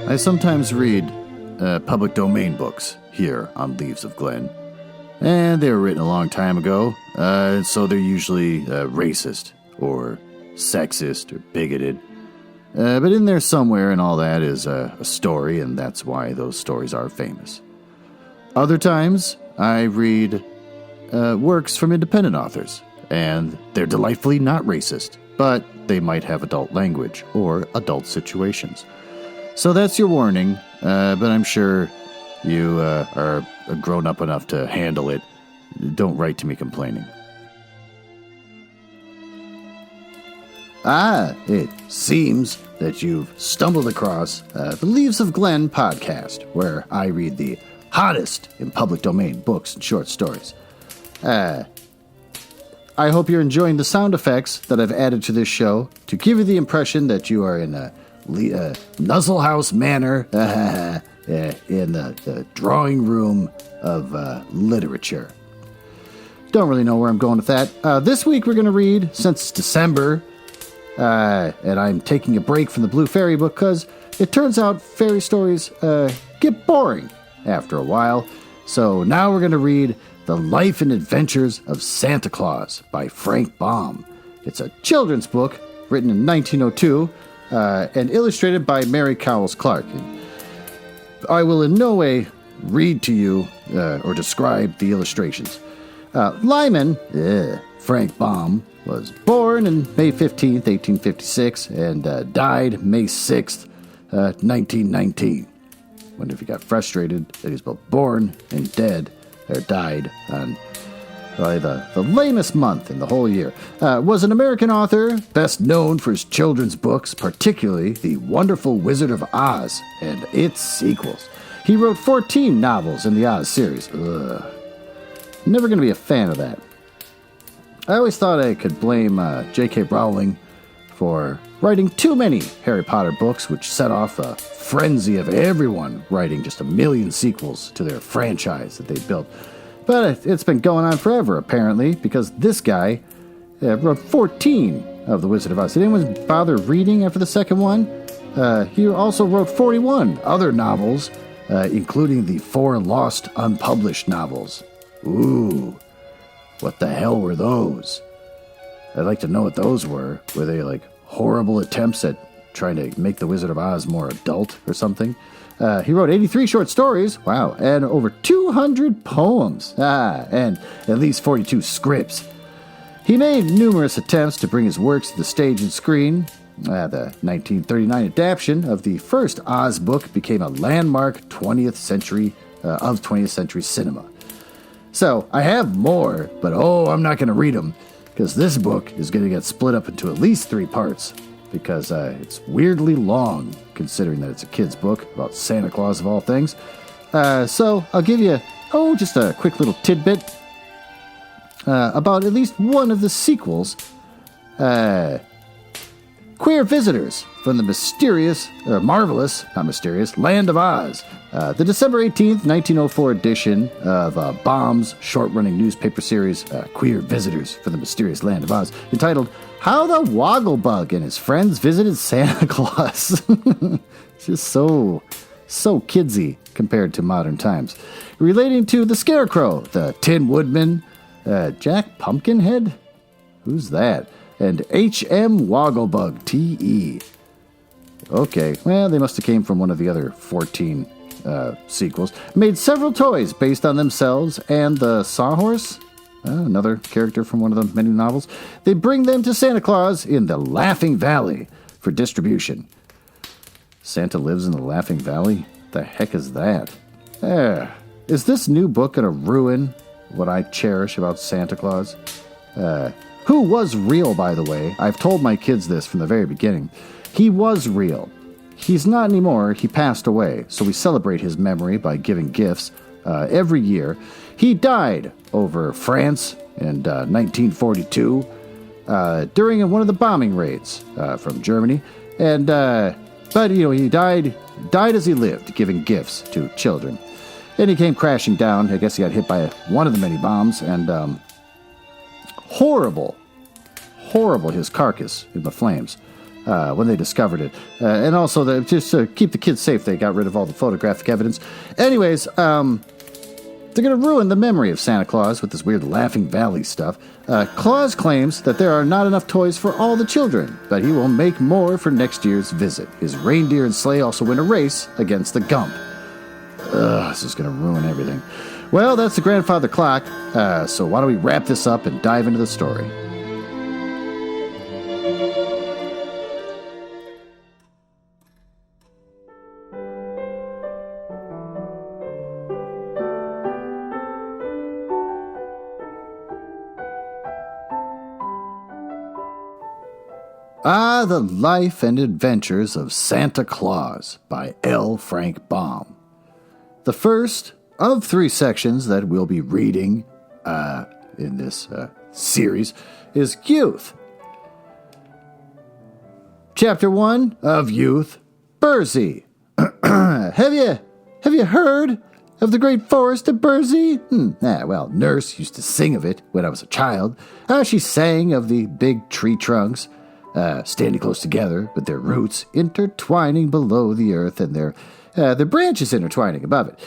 I sometimes read public domain books here on Leaves of Glen. And they were written a long time ago, so they're usually racist or sexist or bigoted. But in there somewhere and all that is a story, and that's why those stories are famous. Other times, I read works from independent authors, and they're delightfully not racist, but they might have adult language or adult situations. So that's your warning, but I'm sure you are grown up enough to handle it. Don't write to me complaining. It seems that you've stumbled across the Leaves of Glen podcast, where I read the hottest in public domain books and short stories. I hope you're enjoying the sound effects that I've added to this show to give you the impression that you are in a Nuzzlehouse Manor in the drawing room of literature. Don't really know where I'm going with that. This week we're going to read, since it's December, and I'm taking a break from the Blue Fairy book because it turns out fairy stories get boring after a while. So now we're going to read The Life and Adventures of Santa Claus by Frank Baum. It's a children's book written in 1902 and illustrated by Mary Cowles Clark. I will in no way read to you or describe the illustrations. Lyman, Frank Baum, was born on May 15th, 1856, and died May 6th, 1919. Wonder if he got frustrated that he was both born and dead, or died on probably the lamest month in the whole year. Was an American author, best known for his children's books, particularly The Wonderful Wizard of Oz and its sequels. He wrote 14 novels in the Oz series. Never going to be a fan of that. I always thought I could blame J.K. Rowling for writing too many Harry Potter books, which set off a frenzy of everyone writing just a million sequels to their franchise that they built. But it's been going on forever, apparently, because this guy wrote 14 of The Wizard of Oz. Did anyone bother reading after the second one? He also wrote 41 other novels, including the 4 lost unpublished novels. Ooh, what the hell were those? I'd like to know what those were. Were they like horrible attempts at trying to make The Wizard of Oz more adult or something? He wrote 83 short stories, wow, and over 200 poems, and at least 42 scripts. He made numerous attempts to bring his works to the stage and screen. The 1939 adaptation of the first Oz book became a landmark 20th century cinema. So, I have more, but I'm not going to read them, because this book is going to get split up into at least 3 parts, because it's weirdly long, considering that it's a kid's book about Santa Claus of all things. So, I'll give you, just a quick little tidbit about at least one of the sequels. Queer Visitors from the marvelous Land of Oz. The December 18th, 1904 edition of Baum's short-running newspaper series, Queer Visitors from the Mysterious Land of Oz, entitled How the Wogglebug and His Friends Visited Santa Claus. It's just so kidsy compared to modern times. Relating to the Scarecrow, the Tin Woodman, Jack Pumpkinhead? Who's that? And H.M. Wogglebug, T.E. Okay, well, they must have came from one of the other 14 sequels. Made several toys based on themselves and the Sawhorse, another character from one of the many novels. They bring them to Santa Claus in the Laughing Valley for distribution. Santa lives in the Laughing Valley? The heck is that? Is this new book going to ruin what I cherish about Santa Claus? Who was real, by the way. I've told my kids this from the very beginning. He was real. He's not anymore. He passed away, so we celebrate his memory by giving gifts every year. He died over France in 1942 during one of the bombing raids from Germany, and but he died as he lived, giving gifts to children. And he came crashing down. I guess he got hit by one of the many bombs, and horrible his carcass in the flames. when they discovered it. And also, just to keep the kids safe, they got rid of all the photographic evidence. Anyways, they're going to ruin the memory of Santa Claus with this weird Laughing Valley stuff. Claus claims that there are not enough toys for all the children, but he will make more for next year's visit. His reindeer and sleigh also win a race against the Gump. This is going to ruin everything. Well, that's the grandfather clock, so why don't we wrap this up and dive into the story. The Life and Adventures of Santa Claus by L. Frank Baum. The first of 3 sections that we'll be reading in this series is Youth. Chapter 1 of Youth, Bursey. Have you heard of the great forest of Bursey? Well, Nurse used to sing of it when I was a child. She sang of the big tree trunks, standing close together with their roots intertwining below the earth and their branches intertwining above it,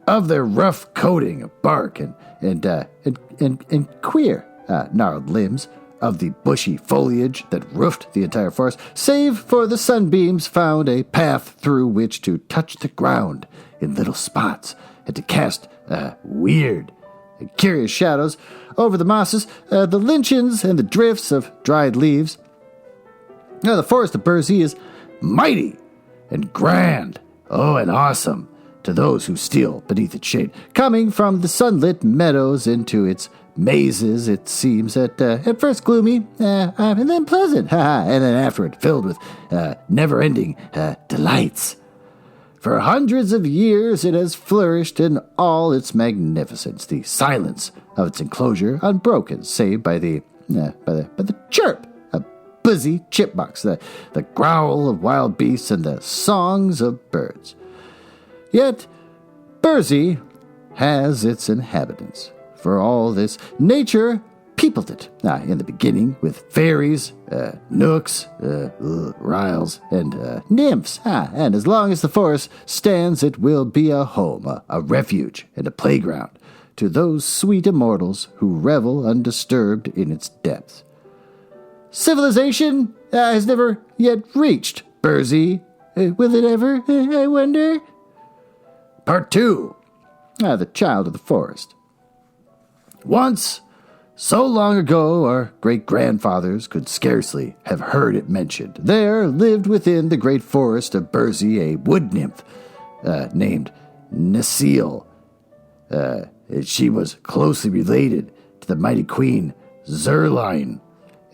of their rough coating of bark and queer gnarled limbs, of the bushy foliage that roofed the entire forest, save for the sunbeams found a path through which to touch the ground in little spots and to cast weird and curious shadows over the mosses, the lichens and the drifts of dried leaves. Now, the forest of Bursey is mighty and grand, and awesome to those who steal beneath its shade. Coming from the sunlit meadows into its mazes, it seems at first gloomy, and then pleasant, and then afterward filled with never-ending delights. For hundreds of years it has flourished in all its magnificence, the silence of its enclosure unbroken, save by the chirp of busy chipmunks, the growl of wild beasts, and the songs of birds. Yet Bursey has its inhabitants. For all this, nature peopled it, in the beginning, with fairies, nooks, riles, and nymphs. And as long as the forest stands, it will be a home, a refuge, and a playground to those sweet immortals who revel undisturbed in its depths. Civilization has never yet reached Bursey. Will it ever, I wonder? Part 2. The Child of the Forest. Once, so long ago our great-grandfathers could scarcely have heard it mentioned, there lived within the great forest of Bursey a wood-nymph named Necile. She was closely related to the mighty queen Zerline,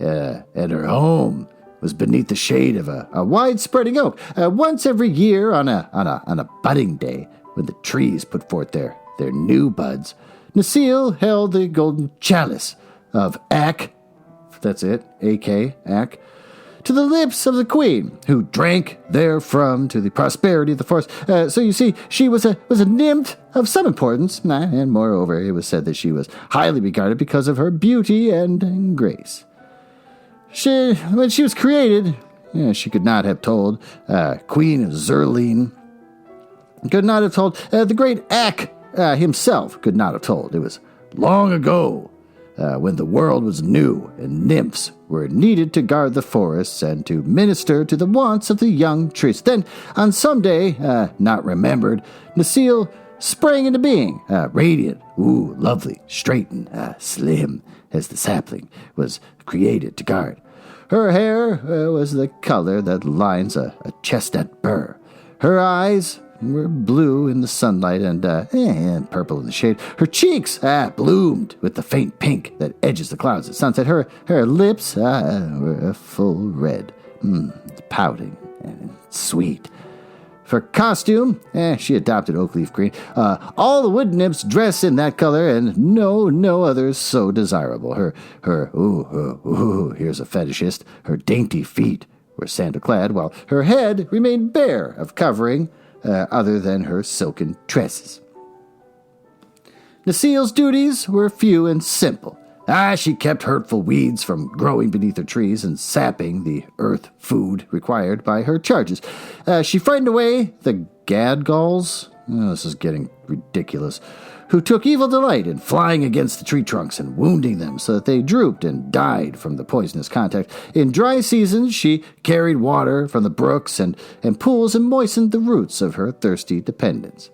and her home was beneath the shade of a wide-spreading oak. Once every year on a budding day, when the trees put forth their new buds, Necile held the golden chalice of Ak, that's it, A-K, Ak, to the lips of the queen, who drank therefrom to the prosperity of the forest. So you see, she was a nymph of some importance, and moreover, it was said that she was highly regarded because of her beauty and grace. When she was created, she could not have told Queen Zerline, could not have told the great Ak himself, could not have told. It was long ago, when the world was new and nymphs were needed to guard the forests and to minister to the wants of the young trees. Then, on some day, not remembered, Necile sprang into being, radiant, lovely, straight and slim, as the sapling was created to guard. Her hair was the color that lines a chestnut burr. Her eyes were blue in the sunlight and purple in the shade. Her cheeks bloomed with the faint pink that edges the clouds at sunset. Her lips were a full red, pouting and sweet. For costume, she adopted oak leaf green. All the wood nymphs dress in that color, and no others so desirable. Here's a fetishist. Her dainty feet were sandal-clad, while her head remained bare of covering, other than her silken tresses. Necile's duties were few and simple. She kept hurtful weeds from growing beneath her trees and sapping the earth food required by her charges. She frightened away the gadgulls. This is getting ridiculous. Who took evil delight in flying against the tree trunks and wounding them so that they drooped and died from the poisonous contact. In dry seasons, she carried water from the brooks and pools and moistened the roots of her thirsty dependents.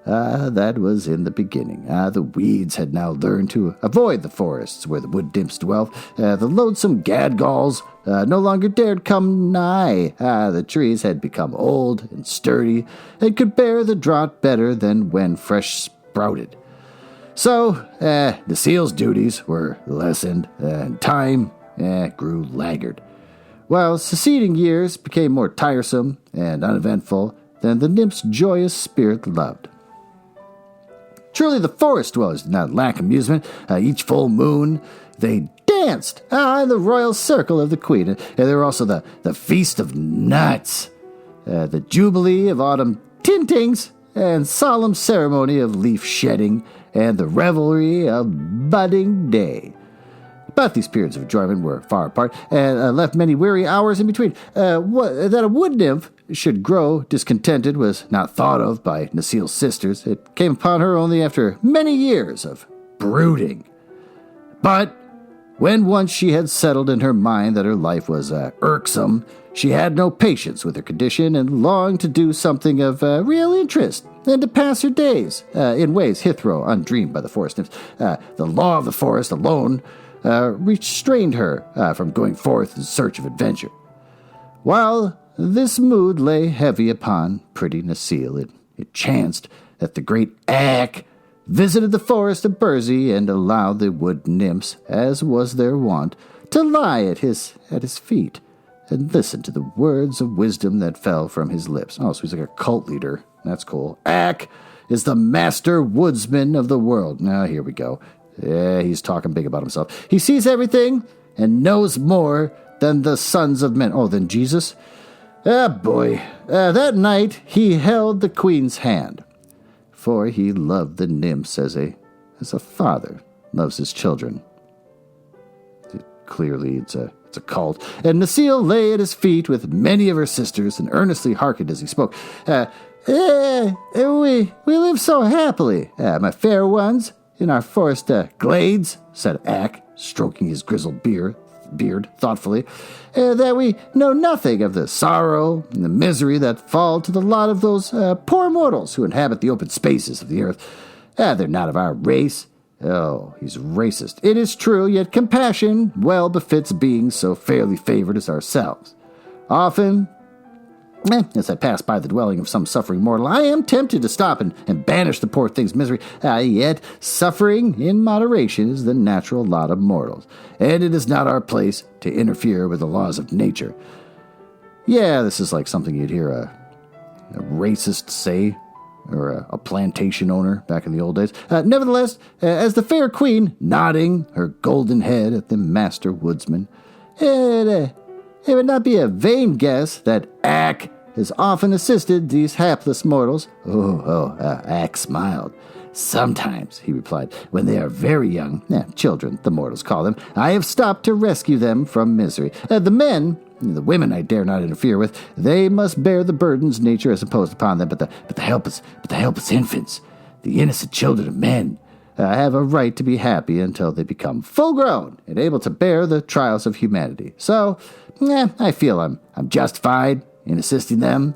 That was in the beginning. The weeds had now learned to avoid the forests where the wood nymphs dwelt. The loathsome gadgulls no longer dared come nigh. The trees had become old and sturdy and could bear the drought better than when fresh sprouted. So, the seal's duties were lessened, and time grew laggard, while succeeding years became more tiresome and uneventful than the nymph's joyous spirit loved. Truly the forest dwellers did not lack amusement. Each full moon they danced in the royal circle of the queen. And there were also the Feast of Nuts, the Jubilee of Autumn Tintings, and solemn ceremony of leaf shedding, and the revelry of budding day. But these periods of enjoyment were far apart, and left many weary hours in between. That a wood nymph should grow discontented was not thought of by Nasil's sisters. It came upon her only after many years of brooding. But when once she had settled in her mind that her life was irksome, she had no patience with her condition and longed to do something of real interest and to pass her days in ways hitherto undreamed by the forest nymphs. The law of the forest alone restrained her from going forth in search of adventure. While this mood lay heavy upon pretty Nasil, it chanced that the great Ak visited the forest of Burzy and allowed the wood nymphs, as was their wont, to lie at his feet and listen to the words of wisdom that fell from his lips. Oh, so he's like a cult leader. That's cool. Ak is the master woodsman of the world. Now, here we go. Yeah, he's talking big about himself. He sees everything and knows more than the sons of men. Oh, than Jesus? Boy. That night he held the queen's hand, for he loved the nymphs as a father loves his children. Clearly, it's a cult. And Nasil lay at his feet with many of her sisters and earnestly hearkened as he spoke. We live so happily, my fair ones, in our forest glades, said Ak, stroking his grizzled beard thoughtfully, that we know nothing of the sorrow and the misery that fall to the lot of those poor mortals who inhabit the open spaces of the earth. They're not of our race. Oh, he's racist. It is true, yet compassion well befits beings so fairly favored as ourselves. Often, as I pass by the dwelling of some suffering mortal, I am tempted to stop and banish the poor thing's misery. Yet suffering in moderation is the natural lot of mortals, and it is not our place to interfere with the laws of nature. Yeah, this is like something you'd hear a racist say, or a plantation owner back in the old days. Nevertheless, as the fair queen, nodding her golden head at the master woodsman, it would not be a vain guess that Ak has often assisted these hapless mortals. Ak smiled. Sometimes, he replied, when they are very young, children, the mortals call them, I have stopped to rescue them from misery. The women I dare not interfere with. They must bear the burdens nature has imposed upon them, but the helpless infants, the innocent children of men, have a right to be happy until they become full-grown and able to bear the trials of humanity. So, I feel I'm justified in assisting them.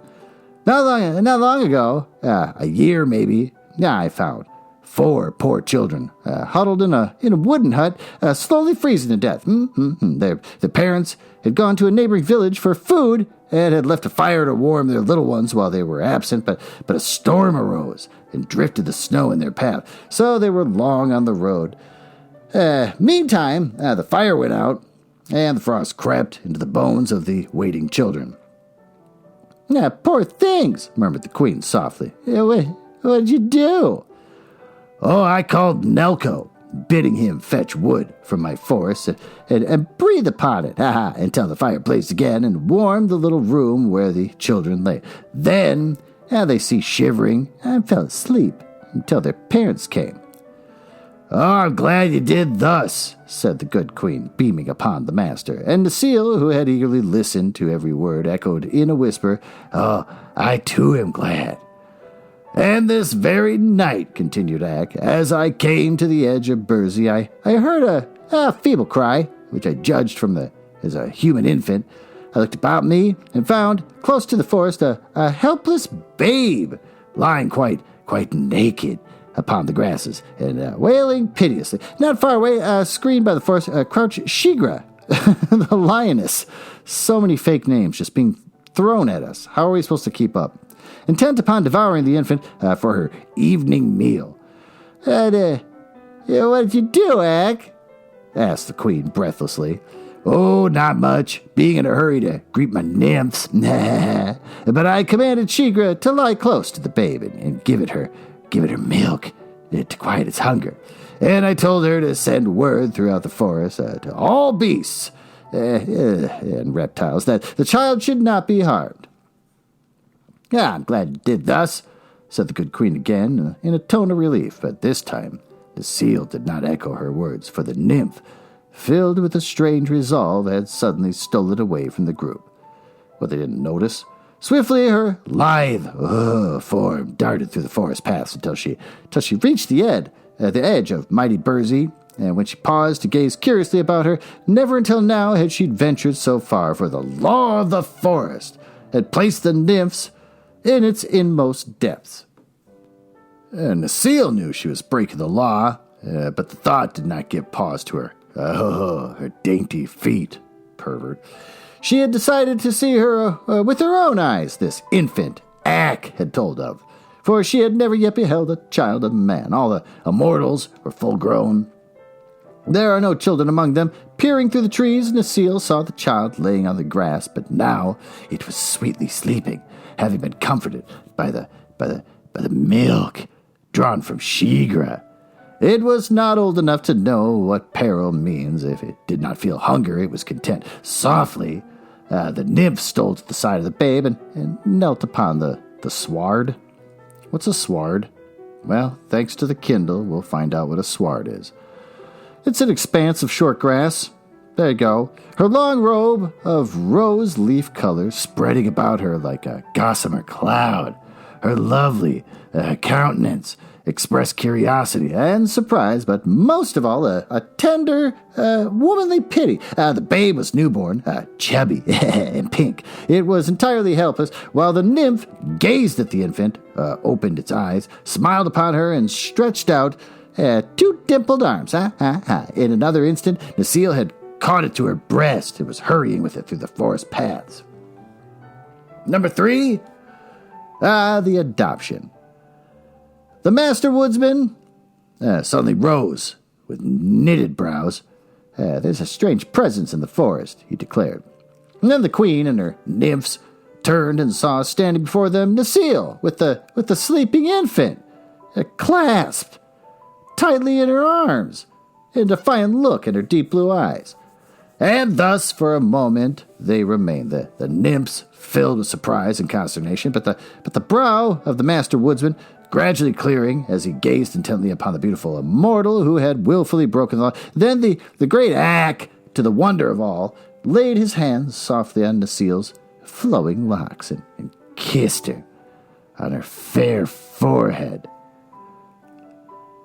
Not long ago, a year maybe, I found 4 poor children huddled in a wooden hut, slowly freezing to death. Their parents had gone to a neighboring village for food and had left a fire to warm their little ones while they were absent, but a storm arose and drifted the snow in their path, so they were long on the road. Meantime, the fire went out, and the frost crept into the bones of the waiting children. Poor things, murmured the queen softly. What'd you do? Oh, I called Nelko, bidding him fetch wood from my forest and breathe upon it, until the fire blazed again and warmed the little room where the children lay. Then they ceased shivering and fell asleep until their parents came. "Oh, I'm glad you did thus," said the good queen, beaming upon the master, and the seal, who had eagerly listened to every word, echoed in a whisper, "Oh, I too am glad." "And this very night," continued Ak, "as I came to the edge of Bursey, I heard a feeble cry, which I judged as a human infant. I looked about me and found, close to the forest, a helpless babe, lying quite naked upon the grasses, and wailing piteously. Not far away, screened by the forest, crouched Shigra, the lioness. So many fake names just being thrown at us. How are we supposed to keep up? Intent upon devouring the infant for her evening meal. "What did you do, Ak?" asked the queen breathlessly. "Oh, not much, being in a hurry to greet my nymphs. But I commanded Shigra to lie close to the babe and give it her milk to quiet its hunger. And I told her to send word throughout the forest to all beasts and reptiles that the child should not be harmed." "I'm glad you did thus," said the good queen again, in a tone of relief, but this time the seal did not echo her words, for the nymph, filled with a strange resolve, had suddenly stolen away from the group. What they didn't notice, swiftly her lithe form darted through the forest paths until she reached the edge of mighty Bursey, and when she paused to gaze curiously about her, never until now had she ventured so far, for the law of the forest had placed the nymphs in its inmost depths. And the seal knew she was breaking the law, but the thought did not give pause to her. Her dainty feet, pervert. She had decided to see her with her own eyes, this infant Ak had told of, for she had never yet beheld a child of man. All the immortals were full grown. There are no children among them. Peering through the trees, Necile saw the child laying on the grass, but now it was sweetly sleeping, having been comforted by the milk drawn from Shigra. It was not old enough to know what peril means. If it did not feel hunger, it was content. Softly, the nymph stole to the side of the babe and knelt upon the sward. What's a sward? Well, thanks to the Kindle, we'll find out what a sward is. It's an expanse of short grass. There you go. Her long robe of rose leaf color spreading about her like a gossamer cloud. Her lovely countenance expressed curiosity and surprise, but most of all, a tender, womanly pity. The babe was newborn, chubby and pink. It was entirely helpless, while the nymph gazed at the infant, opened its eyes, smiled upon her, and stretched out two dimpled arms. In another instant, Necile had caught it to her breast and was hurrying with it through the forest paths. Number 3, the adoption. The master woodsman suddenly rose with knitted brows. "There's a strange presence in the forest," he declared. And then the queen and her nymphs turned and saw standing before them Necile with the sleeping infant, clasped tightly in her arms, a defiant look in her deep blue eyes. And thus, for a moment, they remained, the nymphs filled with surprise and consternation, but the brow of the master woodsman gradually clearing as he gazed intently upon the beautiful immortal who had willfully broken the law. Then the great Ak, to the wonder of all, laid his hands softly on Necile's flowing locks and kissed her on her fair forehead.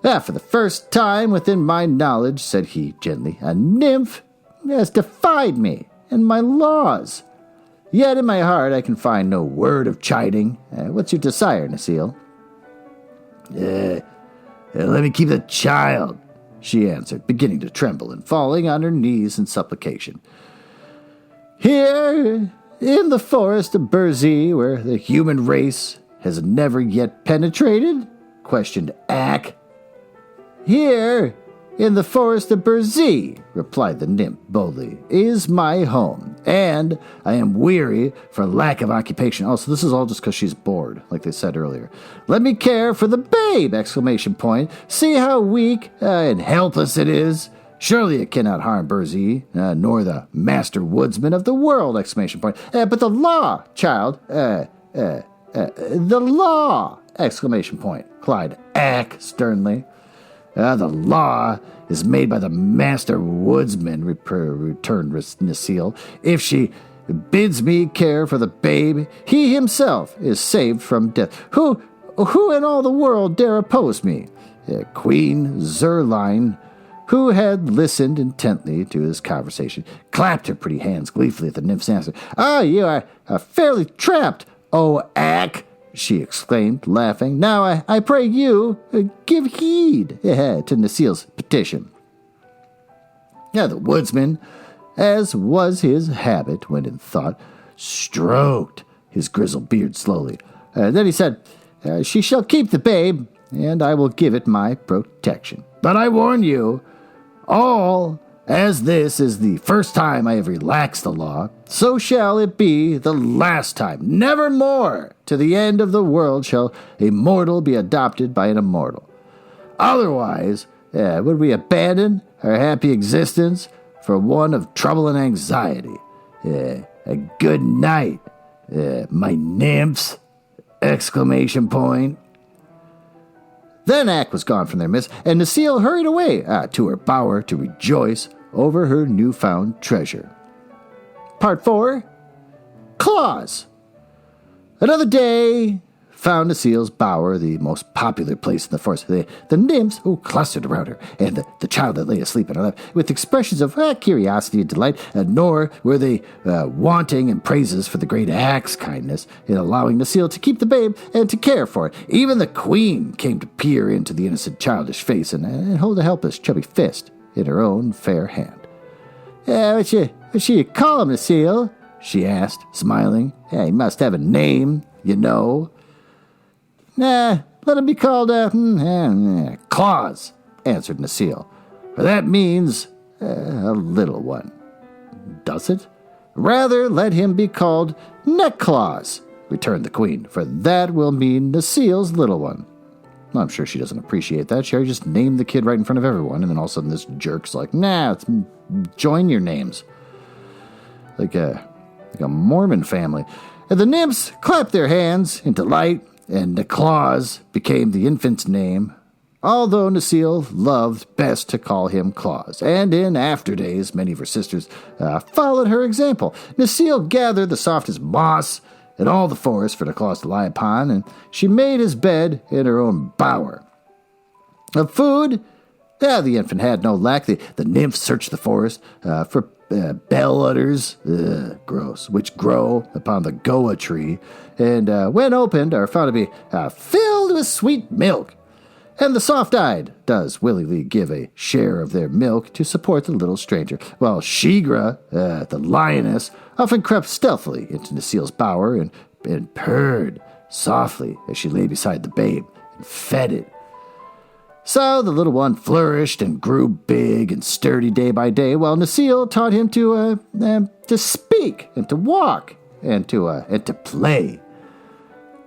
"For the first time within my knowledge," said he gently, "a nymph has defied me and my laws. Yet in my heart I can find no word of chiding. What's your desire, Necile?" "Let me keep the child," she answered, beginning to tremble and falling on her knees in supplication. "Here, in the forest of Bursey, where the human race has never yet penetrated?" questioned Ak. "Here, in the forest of Bursey," replied the nymph boldly, "is my home, and I am weary for lack of occupation." Oh, so this is all just because she's bored, like they said earlier. "Let me care for the babe!" exclamation point. "See how weak and helpless it is. Surely it cannot harm Bursey, nor the master woodsman of the world!" exclamation point. "But the law, child, the law!" exclamation point, cried Ak sternly. The law is made by the master woodsman, returned Necile. If she bids me care for the babe, he himself is saved from death. Who in all the world dare oppose me? Queen Zerline, who had listened intently to his conversation, clapped her pretty hands gleefully at the nymph's answer. You are fairly trapped, O Ack, she exclaimed, laughing. Now I pray you, give heed to Necile's petition. The woodsman, as was his habit when in thought, stroked his grizzled beard slowly. Then he said, she shall keep the babe, and I will give it my protection. But I warn you, all, as this is the first time I have relaxed the law, so shall it be the last time. Nevermore, to the end of the world, shall a mortal be adopted by an immortal. Otherwise, would we abandon our happy existence for one of trouble and anxiety? A good night, my nymphs! Exclamation point. Then Ack was gone from their midst, and Necile hurried away to her bower to rejoice over her newfound treasure. Part 4. Claus. Another day found Necile's bower the most popular place in the forest. The nymphs clustered around her, and the child that lay asleep in her lap, with expressions of curiosity and delight, nor were they wanting in praises for the great Ack's kindness in allowing Necile to keep the babe and to care for it. Even the queen came to peer into the innocent childish face and hold a helpless chubby fist in her own fair hand. What you call him, Necile? She asked, smiling. He must have a name, you know. Let him be called Claus, answered Necile. For that means a little one. Does it? Rather let him be called Neck Claus, returned the queen, for that will mean Necile's little one. Well, I'm sure she doesn't appreciate that. She just named the kid right in front of everyone, and then all of a sudden this jerk's like, join your names. Like a Mormon family. And the nymphs clapped their hands in delight, and Claus became the infant's name, although Necile loved best to call him Claus. And in after days, many of her sisters followed her example. Necile gathered the softest moss in all the forest for the Claus to lie upon, and she made his bed in her own bower. Of food, the infant had no lack. The nymphs searched the forest for bell udders, gross, which grow upon the goa tree, and when opened are found to be filled with sweet milk. And the soft-eyed does willingly give a share of their milk to support the little stranger, while Shigra, the lioness, often crept stealthily into Necile's bower and purred softly as she lay beside the babe and fed it. So the little one flourished and grew big and sturdy day by day, while Necile taught him to speak and to walk and to play.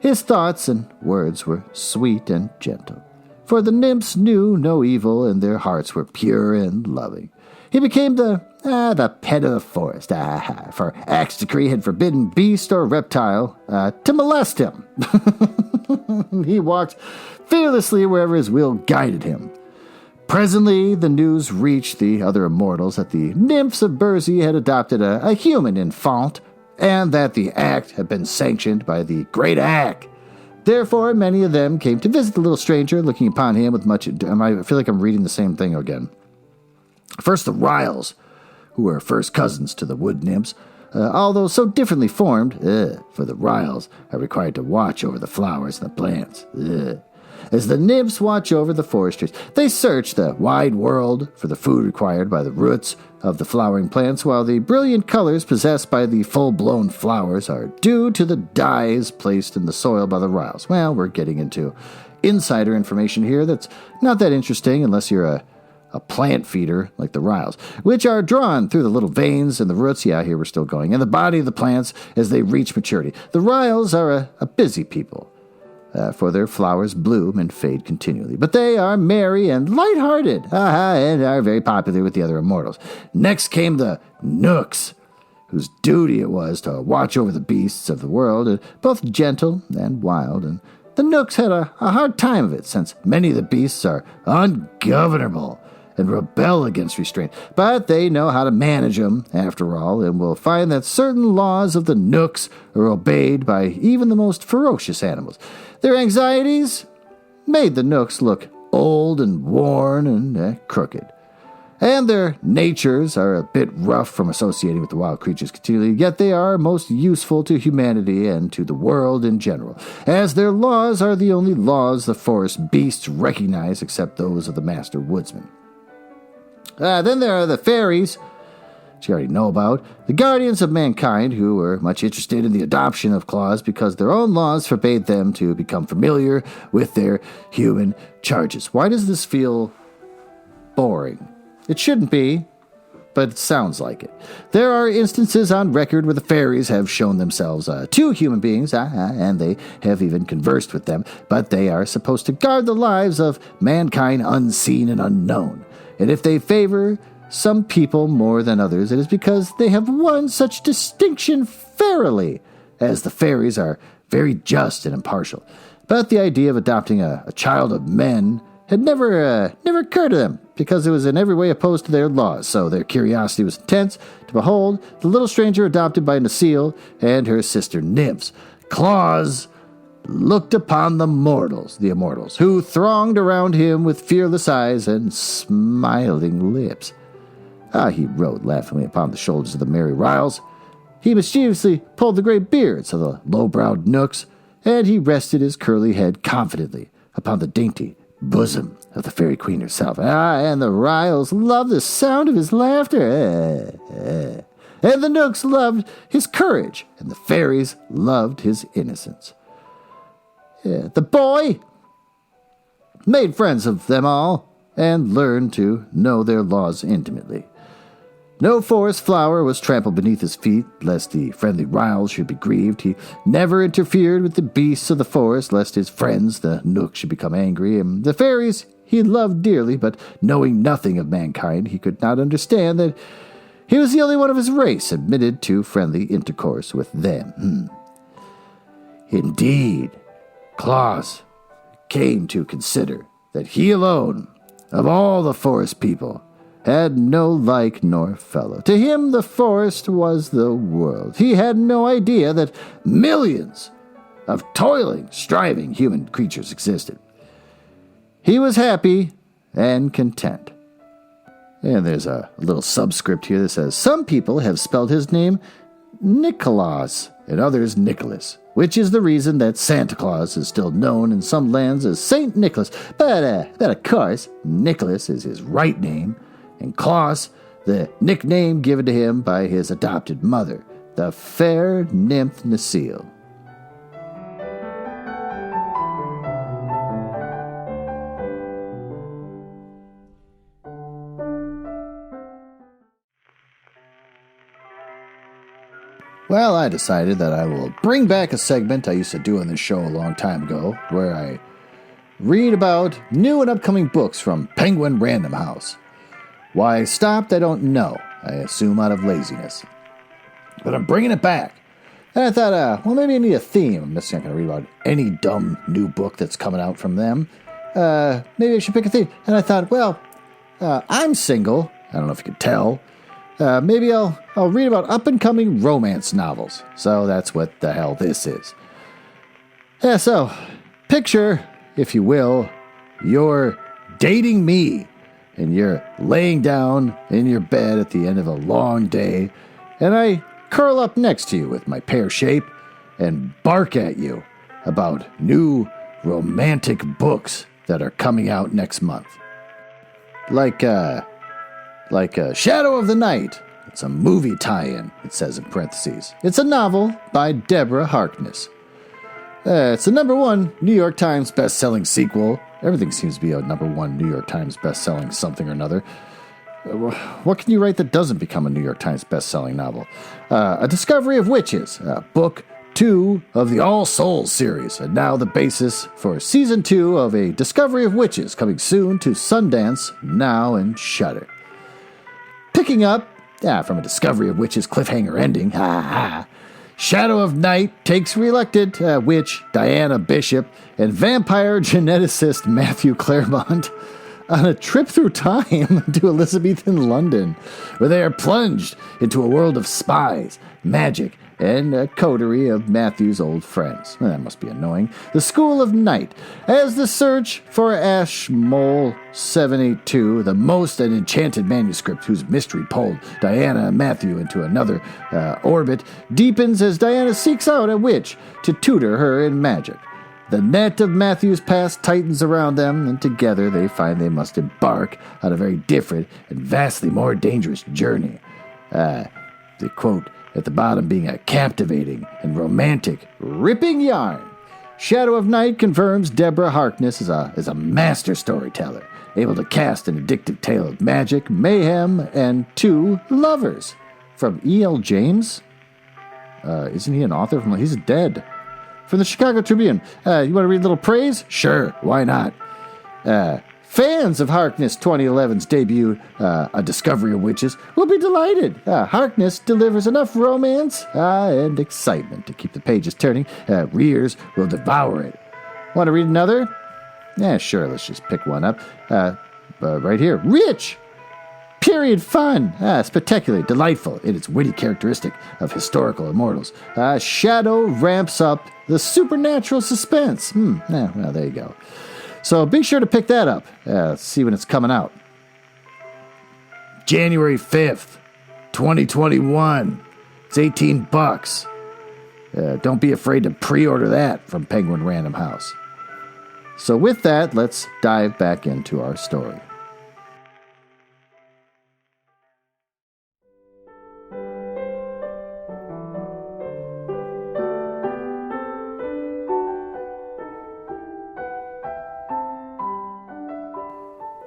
His thoughts and words were sweet and gentle, for the nymphs knew no evil and their hearts were pure and loving. He became the pet of the forest, for Ack's decree had forbidden beast or reptile to molest him. He walked fearlessly wherever his will guided him. Presently, the news reached the other immortals that the nymphs of Burzy had adopted a human infant, and that the act had been sanctioned by the great Ack. Therefore, many of them came to visit the little stranger, looking upon him with much... I feel like I'm reading the same thing again. First, the Riles, who were first cousins to the wood nymphs, although so differently formed, for the Riles are required to watch over the flowers and the plants. As the nymphs watch over the forest trees, they search the wide world for the food required by the roots of the flowering plants, while the brilliant colors possessed by the full-blown flowers are due to the dyes placed in the soil by the Riles. Well, we're getting into insider information here that's not that interesting unless you're a plant feeder like the Riles, which are drawn through the little veins in the roots, here we're still going, in the body of the plants as they reach maturity. The Riles are a busy people, for their flowers bloom and fade continually. But they are merry and light-hearted, and are very popular with the other immortals. Next came the Nooks, whose duty it was to watch over the beasts of the world, both gentle and wild, and The Nooks had a hard time of it, since many of the beasts are ungovernable and rebel against restraint. But they know how to manage them, after all, and will find that certain laws of the Nooks are obeyed by even the most ferocious animals. Their anxieties made the Nooks look old and worn and crooked. And their natures are a bit rough from associating with the wild creatures continually, yet they are most useful to humanity and to the world in general, as their laws are the only laws the forest beasts recognize except those of the master woodsman. Then there are the fairies, which you already know about, the guardians of mankind, who were much interested in the adoption of Claus because their own laws forbade them to become familiar with their human charges. Why does this feel boring? It shouldn't be, but it sounds like it. There are instances on record where the fairies have shown themselves to human beings, and they have even conversed with them, but they are supposed to guard the lives of mankind unseen and unknown. And if they favor some people more than others, it is because they have won such distinction fairly, as the fairies are very just and impartial. But the idea of adopting a child of men had never occurred to them, because it was in every way opposed to their laws, so their curiosity was intense to behold the little stranger adopted by Necile and her sister nymphs. Claus looked upon the immortals, who thronged around him with fearless eyes and smiling lips. He rode laughingly upon the shoulders of the merry Riles. He mischievously pulled the great beards of the low-browed Nooks, and he rested his curly head confidently upon the dainty bosom of the fairy queen herself. And the Riles loved the sound of his laughter. And the Nooks loved his courage, and the fairies loved his innocence. The boy made friends of them all and learned to know their laws intimately. No forest flower was trampled beneath his feet, lest the friendly Riles should be grieved. He never interfered with the beasts of the forest, lest his friends, the Nooks, should become angry. And the fairies he loved dearly, but knowing nothing of mankind, he could not understand that he was the only one of his race admitted to friendly intercourse with them. Indeed, Claus came to consider that he alone, of all the forest people, had no like nor fellow. To him the forest was the world. He had no idea that millions of toiling, striving human creatures existed. He was happy and content. And there's a little subscript here that says, some people have spelled his name Nicholas and others Nicholas, which is the reason that Santa Claus is still known in some lands as Saint Nicholas. But of course, Nicholas is his right name, and Claus, the nickname given to him by his adopted mother, the fair nymph Necile. Well, I decided that I will bring back a segment I used to do on this show a long time ago, where I read about new and upcoming books from Penguin Random House. Why I stopped, I don't know. I assume out of laziness. But I'm bringing it back. And I thought, maybe I need a theme. I'm just not going to read about any dumb new book that's coming out from them. Maybe I should pick a theme. And I thought, I'm single. I don't know if you could tell. Maybe I'll read about up-and-coming romance novels. So that's what the hell this is. So picture, if you will, you're dating me. And you're laying down in your bed at the end of a long day, and I curl up next to you with my pear shape and bark at you about new romantic books that are coming out next month. Like Shadow of the Night. It's a movie tie-in, it says in parentheses. It's a novel by Deborah Harkness. It's the #1 New York Times best-selling sequel. Everything seems to be a #1 New York Times best-selling something or another. What can you write that doesn't become a New York Times best-selling novel? A Discovery of Witches, book 2 of the All Souls series, and now the basis for Season 2 of A Discovery of Witches, coming soon to Sundance, Now, and Shudder. Picking up from A Discovery of Witches cliffhanger ending, Shadow of Night takes reluctant witch Diana Bishop and vampire geneticist Matthew Claremont on a trip through time to Elizabethan London, where they are plunged into a world of spies, magic, and a coterie of Matthew's old friends. Well, that must be annoying. The School of Night, as the search for Ashmole 782, the most an enchanted manuscript whose mystery pulled Diana and Matthew into another orbit, deepens as Diana seeks out a witch to tutor her in magic. The net of Matthew's past tightens around them, and together they find they must embark on a very different and vastly more dangerous journey. The quote at the bottom being a captivating and romantic, ripping yarn. Shadow of Night confirms Deborah Harkness is a master storyteller, able to cast an addictive tale of magic, mayhem, and two lovers. From E.L. James? Isn't he an author? He's dead. From the Chicago Tribune. You want to read a little praise? Sure, why not? Fans of Harkness 2011's debut, A Discovery of Witches, will be delighted. Harkness delivers enough romance and excitement to keep the pages turning. Readers will devour it. Want to read another? Yeah, sure, let's just pick one up. Right here. Rich! Period fun. Spectacularly delightful in its witty characteristic of historical immortals. Shadow ramps up the supernatural suspense. Well, there you go. So be sure to pick that up. See when it's coming out. January 5th, 2021. It's $18. Don't be afraid to pre-order that from Penguin Random House. So with that, let's dive back into our story.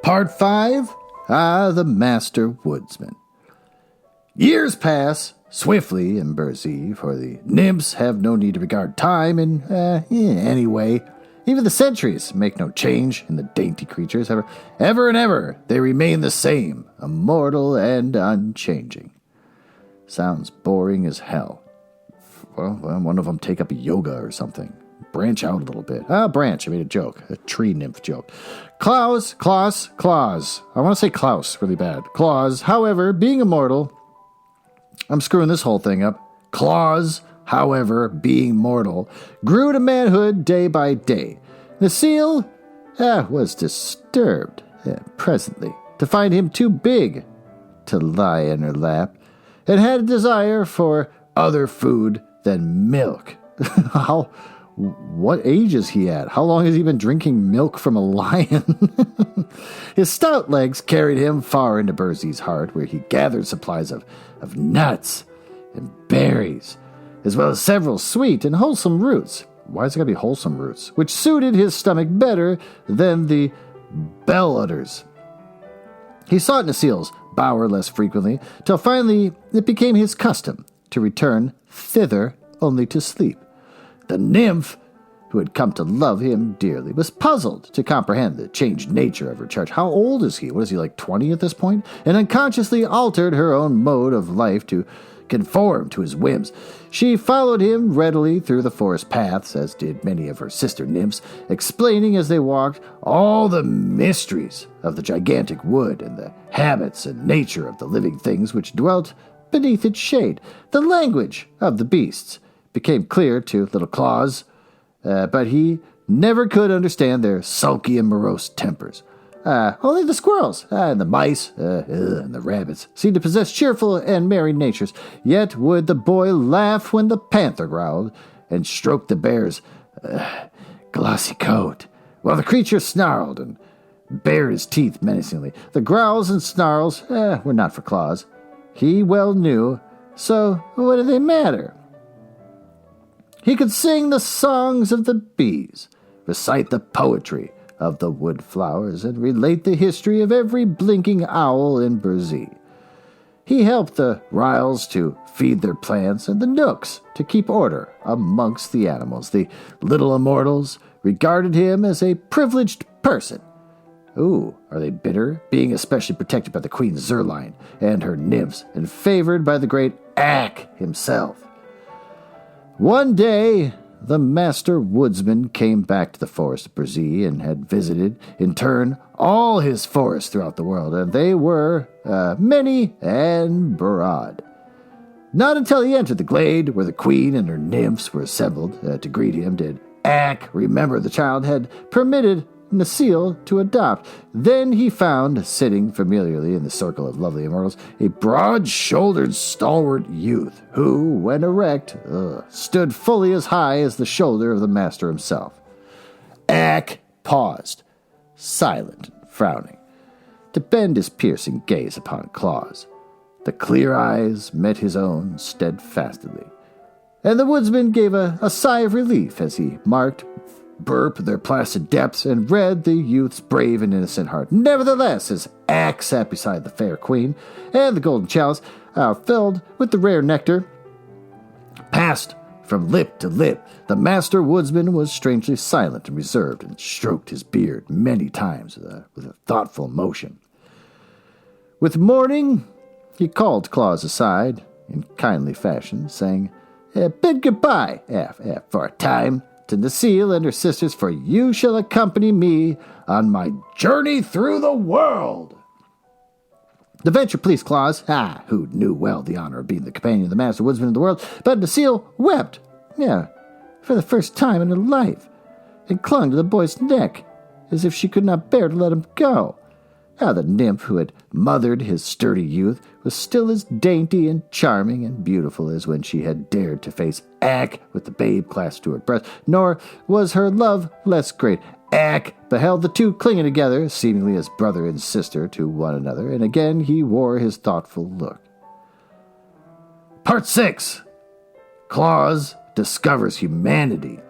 Part 5, the Master Woodsman. Years pass swiftly in Burzee, for the nymphs have no need to regard time in any way. Even the centuries make no change in the dainty creatures. Ever and ever they remain the same, immortal and unchanging. Sounds boring as hell. Well, one of them take up yoga or something. Branch out a little bit. Branch. I made a joke. A tree nymph joke. Claus. I want to say Klaus really bad. Claus, however, being immortal... I'm screwing this whole thing up. Claus, however, being mortal, grew to manhood day by day. The seal was disturbed presently to find him too big to lie in her lap, and had a desire for other food than milk. What age is he at? How long has he been drinking milk from a lion? His stout legs carried him far into Burzee's heart, where he gathered supplies of nuts and berries, as well as several sweet and wholesome roots. Why is it got to be wholesome roots? Which suited his stomach better than the bell udders. He sought Nasile's bower less frequently, till finally it became his custom to return thither only to sleep. The nymph, who had come to love him dearly, was puzzled to comprehend the changed nature of her charge. How old is he? What is he, like 20 at this point? And unconsciously altered her own mode of life to conform to his whims. She followed him readily through the forest paths, as did many of her sister nymphs, explaining as they walked all the mysteries of the gigantic wood and the habits and nature of the living things which dwelt beneath its shade. The language of the beasts became clear to little Claus, but he never could understand their sulky and morose tempers. Only the squirrels and the mice and the rabbits seemed to possess cheerful and merry natures. Yet would the boy laugh when the panther growled and stroked the bear's glossy coat, while the creature snarled and bared his teeth menacingly. The growls and snarls were not for Claus. He well knew, so what did they matter? He could sing the songs of the bees, recite the poetry of the wood flowers, and relate the history of every blinking owl in Burzee. He helped the Ryls to feed their plants and the Knooks to keep order amongst the animals. The little immortals regarded him as a privileged person. Ooh, are they bitter, being especially protected by the Queen Zerline and her nymphs, and favored by the great Ack himself? One day, the master woodsman came back to the forest of Brzee and had visited, in turn, all his forests throughout the world, and they were many and broad. Not until he entered the glade where the queen and her nymphs were assembled to greet him did Ak remember the child had permitted Necile to adopt. Then he found, sitting familiarly in the circle of lovely immortals, a broad-shouldered, stalwart youth who, when erect, stood fully as high as the shoulder of the master himself. Ak paused, silent and frowning, to bend his piercing gaze upon Claus. The clear eyes met his own steadfastly, and the woodsman gave a sigh of relief as he marked their placid depths and read the youth's brave and innocent heart. Nevertheless, as Ak sat beside the fair queen, and the golden chalice, filled with the rare nectar, passed from lip to lip, the master woodsman was strangely silent and reserved, and stroked his beard many times with a thoughtful motion. With morning, he called Claus aside in kindly fashion, saying, "Bid goodbye, for a time, to Necile and her sisters, for you shall accompany me on my journey through the world." The venture pleased Claus, who knew well the honor of being the companion of the master woodsman of the world, but Necile wept, for the first time in her life, and clung to the boy's neck, as if she could not bear to let him go. The nymph who had mothered his sturdy youth was still as dainty and charming and beautiful as when she had dared to face Ak with the babe clasped to her breast, nor was her love less great. Ak beheld the two clinging together, seemingly as brother and sister to one another, and again he wore his thoughtful look. Part 6. Claus discovers humanity.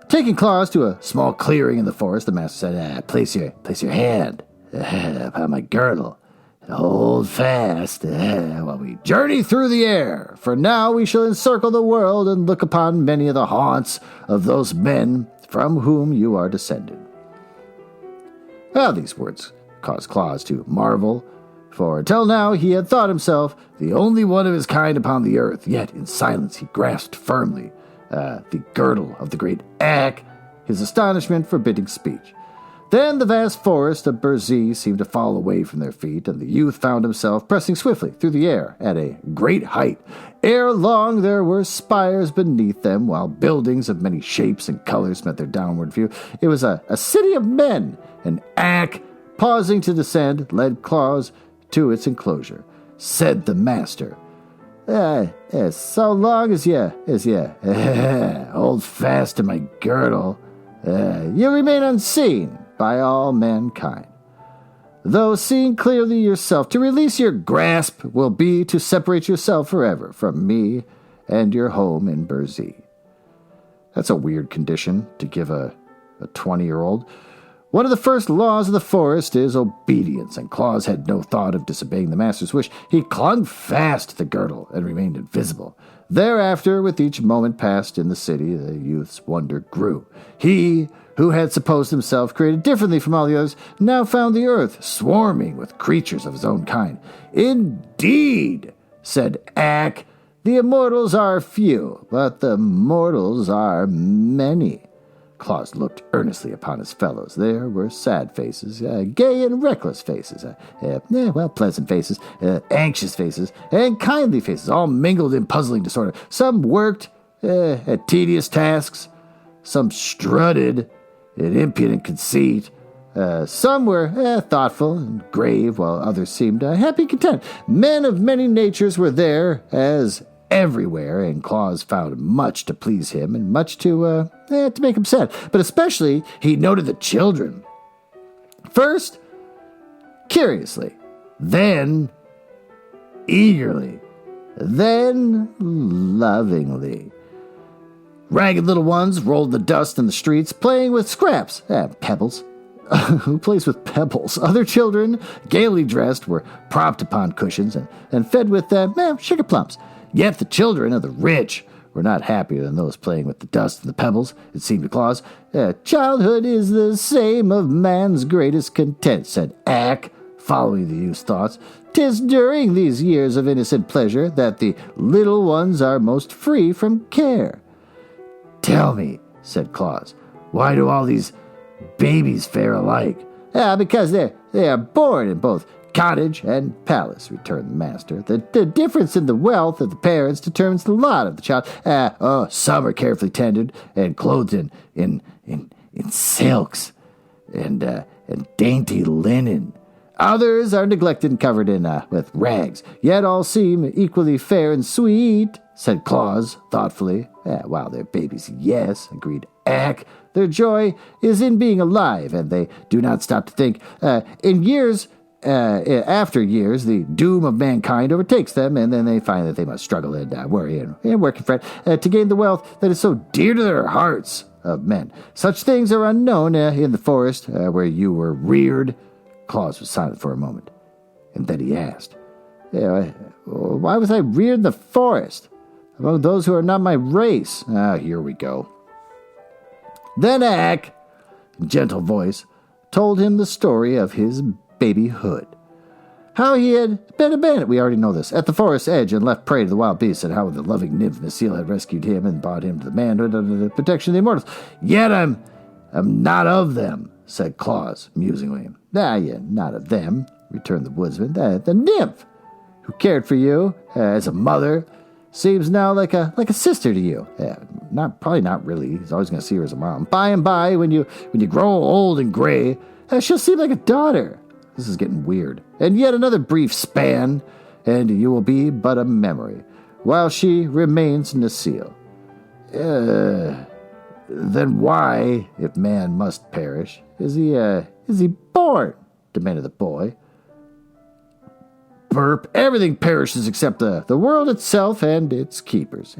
Taking Claus to a small clearing in the forest, the master said, place your hand upon my girdle, and hold fast while we journey through the air. For now we shall encircle the world and look upon many of the haunts of those men from whom you are descended. These words caused Claus to marvel, for until now he had thought himself the only one of his kind upon the earth, yet in silence he grasped firmly the girdle of the great Ak, his astonishment forbidding speech. Then the vast forest of Brzee seemed to fall away from their feet, and the youth found himself pressing swiftly through the air at a great height. Ere long there were spires beneath them, while buildings of many shapes and colors met their downward view. It was a city of men, and Ak, pausing to descend, led Claus to its enclosure. Said the master, so long as you hold fast to my girdle, you'll remain unseen by all mankind. Though seeing clearly yourself, to release your grasp will be to separate yourself forever from me and your home in Brzee. That's a weird condition to give a 20-year-old. One of the first laws of the forest is obedience, and Claus had no thought of disobeying the master's wish. He clung fast to the girdle and remained invisible. Thereafter, with each moment passed in the city, the youth's wonder grew. He, who had supposed himself created differently from all the others, now found the earth swarming with creatures of his own kind. "Indeed," said Ak, "the immortals are few, but the mortals are many." Claus looked earnestly upon his fellows. There were sad faces, gay and reckless faces, pleasant faces, anxious faces, and kindly faces, all mingled in puzzling disorder. Some worked at tedious tasks, some strutted in impudent conceit, some were thoughtful and grave, while others seemed happy and content. Men of many natures were there, as everywhere, and Claus found much to please him and much to make him sad. But especially, he noted the children. First, curiously, then eagerly, then lovingly. Ragged little ones rolled the dust in the streets, playing with scraps, pebbles. Who plays with pebbles? Other children, gaily dressed, were propped upon cushions and fed with sugar plums. Yet the children of the rich were not happier than those playing with the dust and the pebbles, it seemed to Claus. Childhood is the same of man's greatest content, said Ak, following the youth's thoughts. "'Tis during these years of innocent pleasure that the little ones are most free from care." "Tell me," said Claus, "why do all these babies fare alike?" Because they are born in both cottage and palace," returned the master. The difference in the wealth of the parents determines the lot of the child. Some are carefully tended and clothed in silks and dainty linen. Others are neglected and covered with rags. Yet all seem equally fair and sweet," said Claus thoughtfully. "While they're babies, yes," agreed Ack. "Their joy is in being alive, and they do not stop to think. After years, the doom of mankind overtakes them, and then they find that they must struggle and worry and work and fret to gain the wealth that is so dear to their hearts of men. Such things are unknown in the forest where you were reared." Claus was silent for a moment, and then he asked, "Why was I reared in the forest, among those who are not my race?" Here we go. Then Ack, in gentle voice, told him the story of his babyhood. How he had been abandoned, we already know this, at the forest's edge and left prey to the wild beasts, and how the loving nymph Necile had rescued him and brought him to the manhood under the protection of the immortals. "Yet I'm not of them," said Claus, musingly. Not of them," returned the woodsman. The nymph who cared for you as a mother seems now like a sister to you. Probably not really. He's always going to see her as a mom. By and by, when you grow old and gray, she'll seem like a daughter. This is getting weird. And yet another brief span, and you will be but a memory, while she remains Necile. Then why, if man must perish, is he born?" demanded the boy. "Burp, everything perishes except the world itself and its keepers,"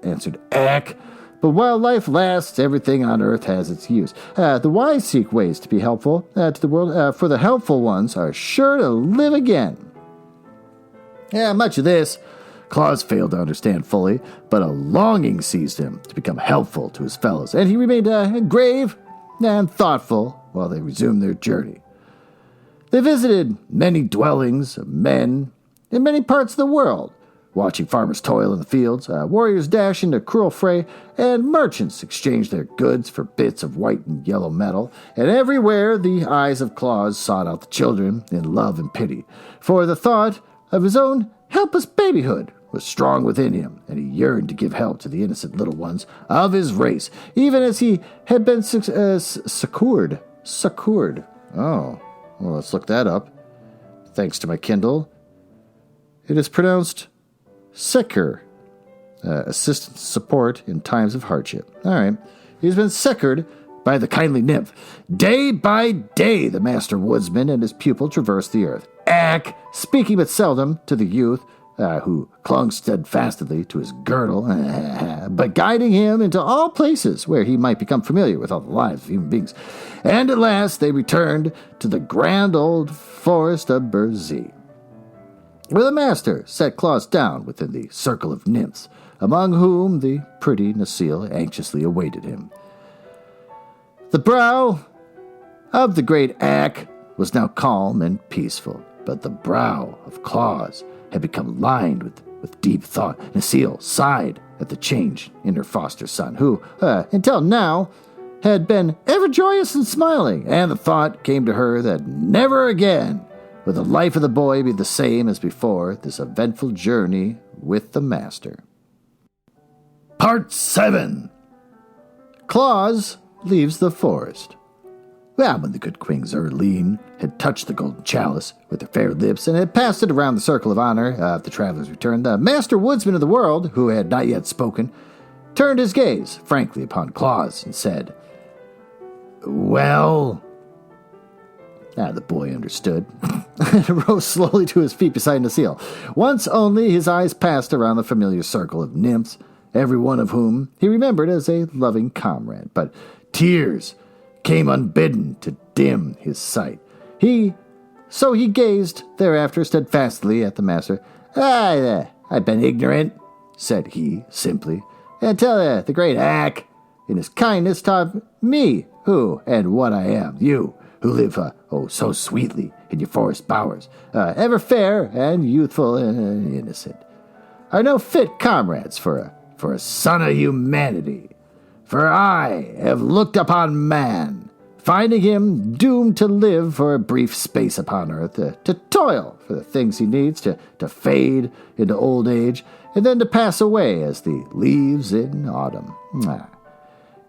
answered Ack. "But while life lasts, everything on earth has its use. The wise seek ways to be helpful to the world, for the helpful ones are sure to live again." Much of this Claus failed to understand fully, but a longing seized him to become helpful to his fellows, and he remained grave and thoughtful while they resumed their journey. They visited many dwellings of men in many parts of the world, watching farmers toil in the fields, warriors dash into cruel fray, and merchants exchange their goods for bits of white and yellow metal. And everywhere the eyes of Claus sought out the children in love and pity, for the thought of his own helpless babyhood was strong within him, and he yearned to give help to the innocent little ones of his race, even as he had been succored. Oh, well, let's look that up. Thanks to my Kindle. It is pronounced Secker, assistance support in times of hardship. All right. He's been succored by the kindly nymph. Day by day, the master woodsman and his pupil traversed the earth. Ack, speaking but seldom to the youth, who clung steadfastly to his girdle, but guiding him into all places where he might become familiar with all the lives of human beings. And at last they returned to the grand old forest of Burzee, where the master set Claus down within the circle of nymphs, among whom the pretty Necile anxiously awaited him. The brow of the great Ack was now calm and peaceful, but the brow of Claus had become lined with deep thought. Necile sighed at the change in her foster son, who, until now, had been ever joyous and smiling, and the thought came to her that never again would the life of the boy be the same as before this eventful journey with the master. Part 7. Claus leaves the forest. Well, when the good Queen Zerline had touched the golden chalice with her fair lips and had passed it around the circle of honor of the traveler's return, the master woodsman of the world, who had not yet spoken, turned his gaze frankly upon Claus and said, "Well?" The boy understood and rose slowly to his feet beside Necile. Once only his eyes passed around the familiar circle of nymphs, every one of whom he remembered as a loving comrade, but tears came unbidden to dim his sight. So he gazed thereafter steadfastly at the master. I've been ignorant," said he simply, "until the great Ack, in his kindness, taught me who and what I am. You, who live, so sweetly in your forest bowers, ever fair and youthful and innocent, are no fit comrades for a son of humanity. For I have looked upon man, finding him doomed to live for a brief space upon earth, to toil for the things he needs, to fade into old age, and then to pass away as the leaves in autumn.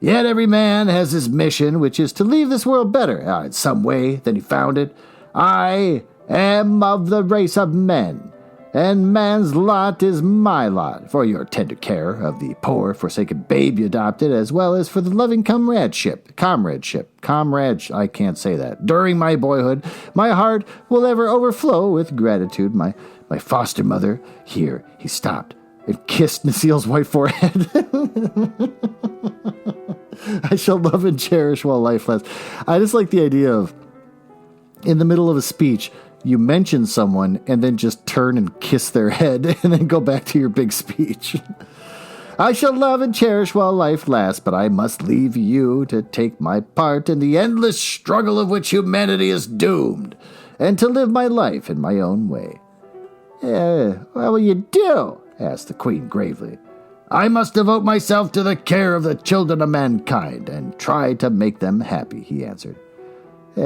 Yet every man has his mission, which is to leave this world better, in some way than he found it. I am of the race of men, and man's lot is my lot, for your tender care of the poor, forsaken babe you adopted, as well as for the loving comradeship, I can't say that. During my boyhood, my heart will ever overflow with gratitude. My foster mother, here, he stopped and kissed Nasiel's white forehead. I shall love and cherish while life lasts. I just like the idea of, in the middle of a speech, you mention someone and then just turn and kiss their head and then go back to your big speech. I shall love and cherish while life lasts, but I must leave you to take my part in the endless struggle of which humanity is doomed, and to live my life in my own way. What will you do? Asked the queen gravely. I must devote myself to the care of the children of mankind, and try to make them happy, he answered.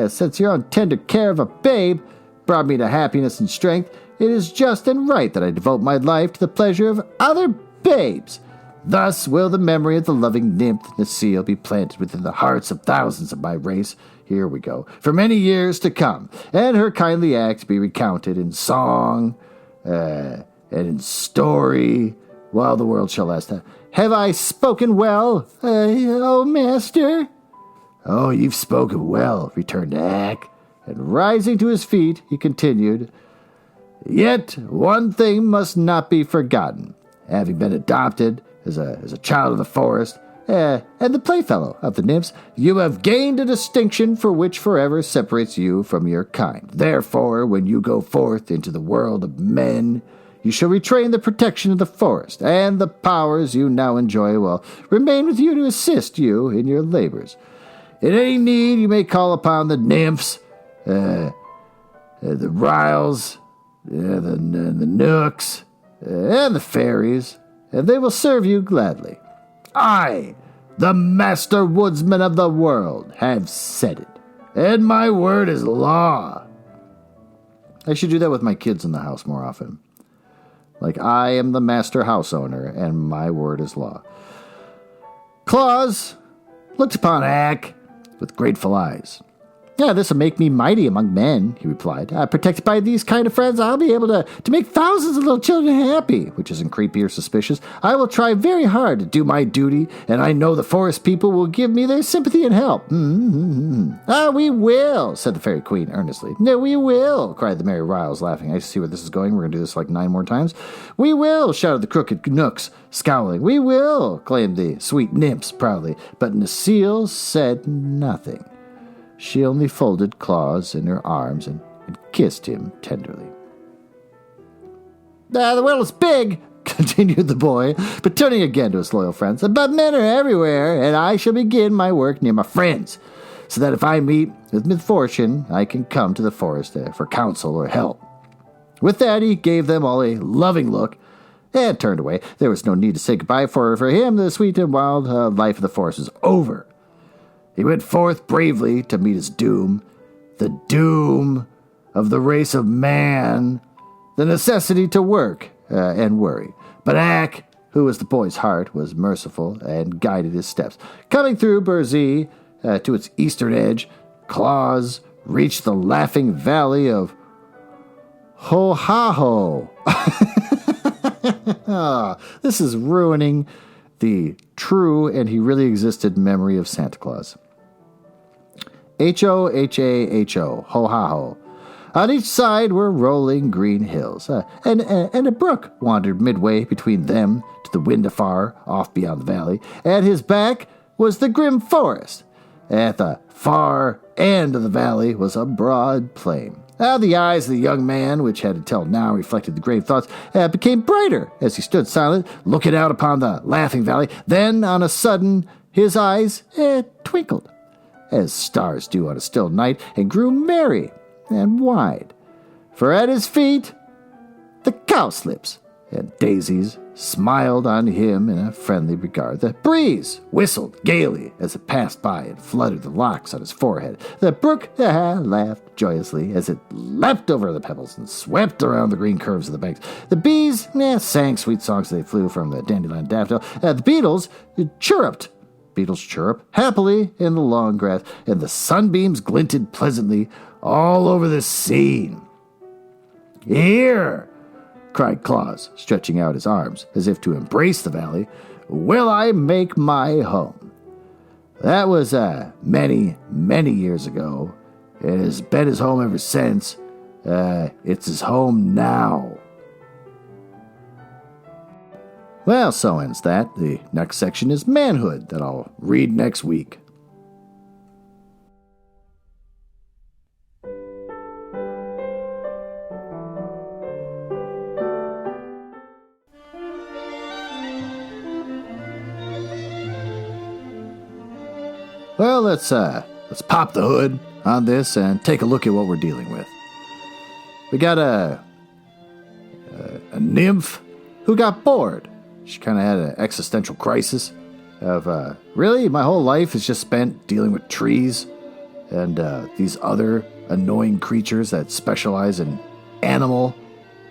Since your own tender care of a babe brought me to happiness and strength, it is just and right that I devote my life to the pleasure of other babes. Thus will the memory of the loving nymph Nasiel be planted within the hearts of thousands of my race, here we go, for many years to come, and her kindly acts be recounted in song and in story while the world shall last. Have I spoken well, master? Oh, you've spoken well, returned Ak, and rising to his feet, he continued, Yet one thing must not be forgotten. Having been adopted as a child of the forest, and the playfellow of the nymphs, you have gained a distinction for which forever separates you from your kind. Therefore, when you go forth into the world of men, you shall retain the protection of the forest, and the powers you now enjoy will remain with you to assist you in your labors. In any need, you may call upon the nymphs, the riles, the nooks, and the fairies, and they will serve you gladly. I, the master woodsman of the world, have said it, and my word is law. I should do that with my kids in the house more often. Like, I am the master house owner, and my word is law. Claus looked upon Ak with grateful eyes. This will make me mighty among men, he replied. Protected by these kind of friends, I'll be able to make thousands of little children happy, which isn't creepy or suspicious. I will try very hard to do my duty, and I know the forest people will give me their sympathy and help. We will, said the fairy queen earnestly. No, we will, cried the merry Riles, laughing. I see where this is going. We're going to do this like 9 more times. We will, shouted the crooked nooks, scowling. We will, claimed the sweet nymphs proudly. But Nasiel said nothing. She only folded Claus in her arms and kissed him tenderly. The world is big, continued the boy, but turning again to his loyal friends. But men are everywhere, and I shall begin my work near my friends, so that if I meet with misfortune, I can come to the forest for counsel or help. With that, he gave them all a loving look and turned away. There was no need to say goodbye, for him the sweet and wild life of the forest was over. He went forth bravely to meet his doom, the doom of the race of man, the necessity to work and worry. But Ak, who was the boy's heart, was merciful and guided his steps. Coming through Burzee to its eastern edge, Claus reached the laughing valley of Ho-Ha-Ho. This is ruining the true and he really existed memory of Santa Claus. Ho-Ha-Ho, Ho-Ha-Ho. On each side were rolling green hills, and a brook wandered midway between them to the wind afar, off beyond the valley. At his back was the grim forest. At the far end of the valley was a broad plain. The eyes of the young man, which had until now reflected the grave thoughts, became brighter as he stood silent, looking out upon the laughing valley. Then, on a sudden, his eyes twinkled. as stars do on a still night, and grew merry and wide. For at his feet the cowslips and daisies smiled on him in a friendly regard. The breeze whistled gaily as it passed by and fluttered the locks on his forehead. The brook laughed joyously as it leapt over the pebbles and swept around the green curves of the banks. The bees sang sweet songs as they flew from the dandelion daffodil. The beetles chirruped. Beetles chirrup happily in the long grass, and the sunbeams glinted pleasantly all over the scene. "Here," cried Claus, stretching out his arms as if to embrace the valley, "will I make my home." That was many, many years ago. It has been his home ever since. It's his home now. Well, so ends that. The next section is manhood that I'll read next week. Well, let's pop the hood on this and take a look at what we're dealing with. We got a nymph who got bored. She kind of had an existential crisis of, really, my whole life is just spent dealing with trees and these other annoying creatures that specialize in animal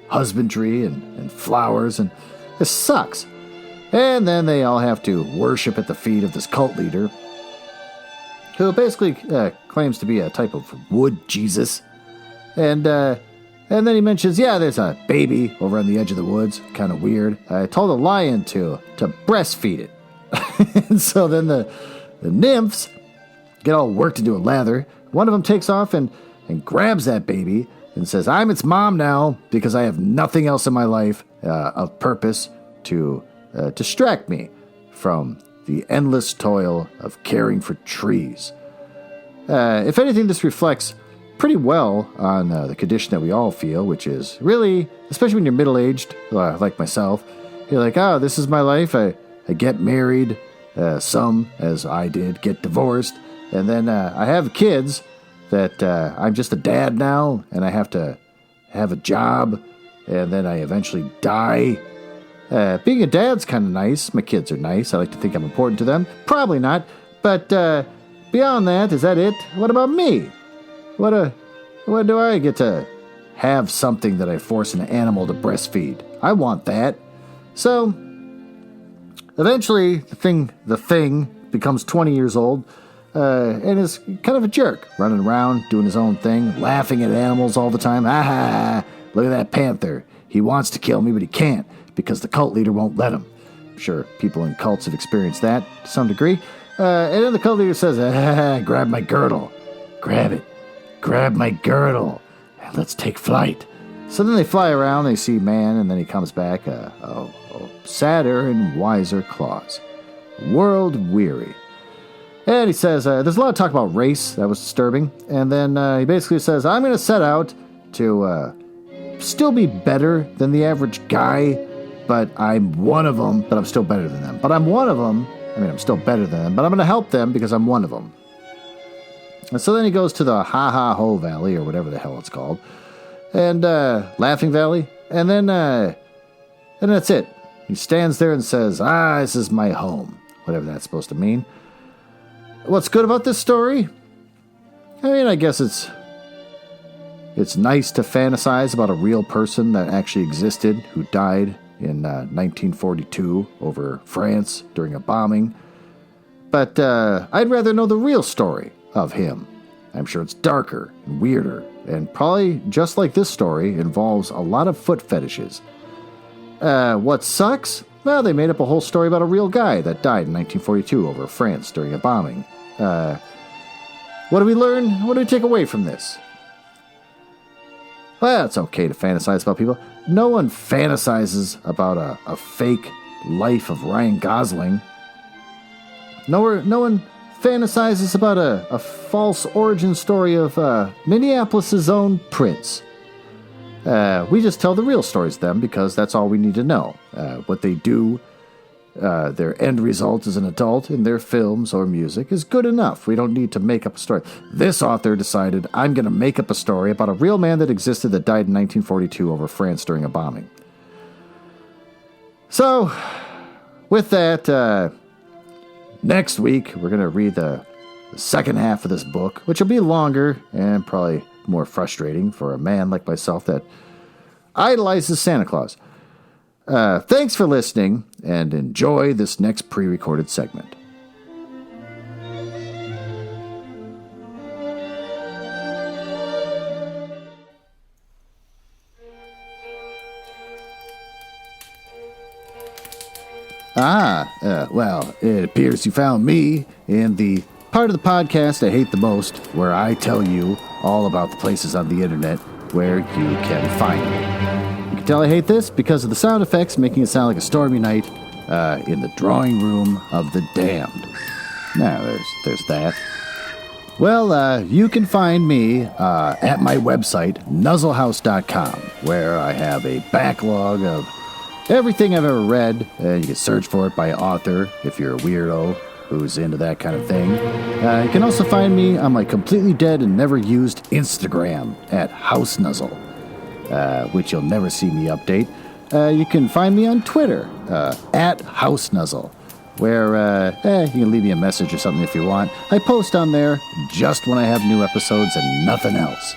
husbandry and flowers, and this sucks. And then they all have to worship at the feet of this cult leader, who basically claims to be a type of wood Jesus. And then he mentions, there's a baby over on the edge of the woods. Kind of weird. I told a lion to breastfeed it. And so then the nymphs get all worked into a lather. One of them takes off and grabs that baby and says, "I'm its mom now because I have nothing else in my life of purpose to distract me from the endless toil of caring for trees." If anything, this reflects pretty well on the condition that we all feel, which is really, especially when you're middle-aged, like myself, you're like, oh, this is my life. I get married, some, as I did, get divorced, and then I have kids that I'm just a dad now, and I have to have a job, and then I eventually die. Being a dad's kind of nice. My kids are nice. I like to think I'm important to them. Probably not. But beyond that, is that it? What about me? What do I get to have something that I force an animal to breastfeed? I want that. So eventually, the thing becomes 20 years old and is kind of a jerk, running around, doing his own thing, laughing at animals all the time. Look at that panther. He wants to kill me, but he can't, because the cult leader won't let him. I'm sure people in cults have experienced that to some degree. And then the cult leader says, grab my girdle. Grab it. Grab my girdle. And let's take flight. So then they fly around, they see man, and then he comes back, sadder and wiser Claus. World weary. And he says, there's a lot of talk about race. That was disturbing. And then he basically says, I'm going to set out to still be better than the average guy, but I'm one of them, but I'm still better than them. But I'm one of them. I'm still better than them, but I'm going to help them because I'm one of them. And so then he goes to the Ha-Ha-Ho Valley, or whatever the hell it's called, and Laughing Valley, and then that's it. He stands there and says, this is my home, whatever that's supposed to mean. What's good about this story? I guess it's nice to fantasize about a real person that actually existed who died in 1942 over France during a bombing. But I'd rather know the real story of him. I'm sure it's darker and weirder, and probably, just like this story, involves a lot of foot fetishes. What sucks? Well, they made up a whole story about a real guy that died in 1942 over France during a bombing. What do we learn? What do we take away from this? Well, it's okay to fantasize about people. No one fantasizes about a fake life of Ryan Gosling. No one fantasizes about a false origin story of Minneapolis' own Prince. We just tell the real stories to them because that's all we need to know. What they do their end result as an adult in their films or music is good enough. We don't need to make up a story. This author decided, I'm going to make up a story about a real man that existed that died in 1942 over France during a bombing. So, with that, next week we're going to read the second half of this book, which will be longer and probably more frustrating for a man like myself that idolizes Santa Claus. Thanks for listening, and enjoy this next pre-recorded segment. Well, it appears you found me in the part of the podcast I hate the most, where I tell you all about the places on the internet where you can find me. You can tell I hate this because of the sound effects making it sound like a stormy night in the drawing room of the damned. Now, there's that. Well, you can find me at my website, nuzzlehouse.com, where I have a backlog of everything I've ever read. You can search for it by author if you're a weirdo who's into that kind of thing. You can also find me on my completely dead and never used Instagram at HouseNuzzle, which you'll never see me update. You can find me on Twitter at HouseNuzzle, where you can leave me a message or something if you want. I post on there just when I have new episodes and nothing else.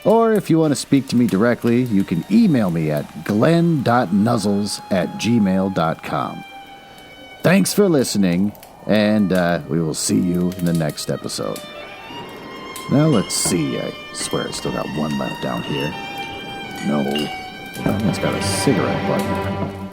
Or if you want to speak to me directly, you can email me at glen.nuzzles@gmail.com. Thanks for listening, and we will see you in the next episode. Now let's see. I swear I still got one left down here. No. It's got a cigarette button.